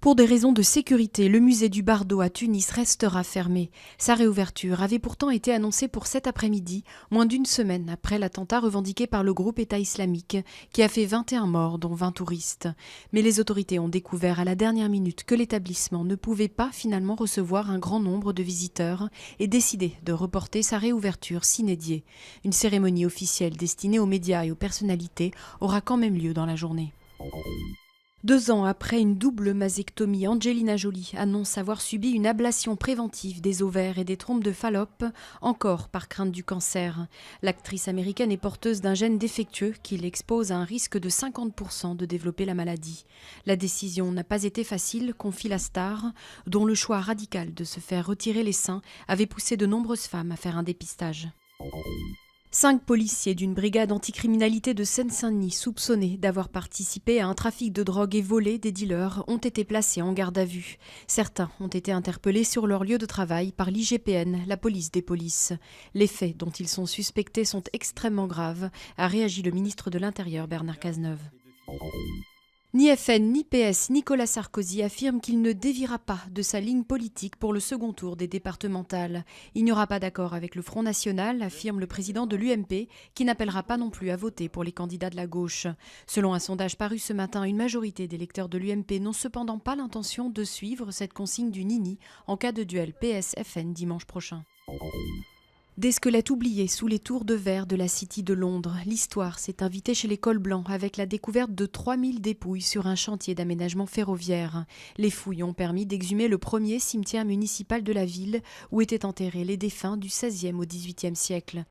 Pour des raisons de sécurité, le musée du Bardo à Tunis restera fermé. Sa réouverture avait pourtant été annoncée pour cet après-midi, moins d'une semaine après l'attentat revendiqué par le groupe État islamique, qui a fait 21 morts, dont 20 touristes. Mais les autorités ont découvert à la dernière minute que l'établissement ne pouvait pas finalement recevoir un grand nombre de visiteurs et décidé de reporter sa réouverture sine die. Une cérémonie officielle destinée aux médias et aux personnalités aura quand même lieu dans la journée. 2 ans après une double mastectomie, Angelina Jolie annonce avoir subi une ablation préventive des ovaires et des trompes de Fallope, encore par crainte du cancer. L'actrice américaine est porteuse d'un gène défectueux qui l'expose à un risque de 50% de développer la maladie. La décision n'a pas été facile, confie la star, dont le choix radical de se faire retirer les seins avait poussé de nombreuses femmes à faire un dépistage. 5 policiers d'une brigade anticriminalité de Seine-Saint-Denis soupçonnés d'avoir participé à un trafic de drogue et volé des dealers ont été placés en garde à vue. Certains ont été interpellés sur leur lieu de travail par l'IGPN, la police des polices. Les faits dont ils sont suspectés sont extrêmement graves, a réagi le ministre de l'Intérieur Bernard Cazeneuve. Ni FN, ni PS, Nicolas Sarkozy affirme qu'il ne déviera pas de sa ligne politique pour le second tour des départementales. Il n'y aura pas d'accord avec le Front National, affirme le président de l'UMP, qui n'appellera pas non plus à voter pour les candidats de la gauche. Selon un sondage paru ce matin, une majorité des électeurs de l'UMP n'ont cependant pas l'intention de suivre cette consigne du Nini en cas de duel PS-FN dimanche prochain. Des squelettes oubliés sous les tours de verre de la City de Londres, l'histoire s'est invitée chez les cols blancs avec la découverte de 3000 dépouilles sur un chantier d'aménagement ferroviaire. Les fouilles ont permis d'exhumer le premier cimetière municipal de la ville où étaient enterrés les défunts du XVIe au XVIIIe siècle.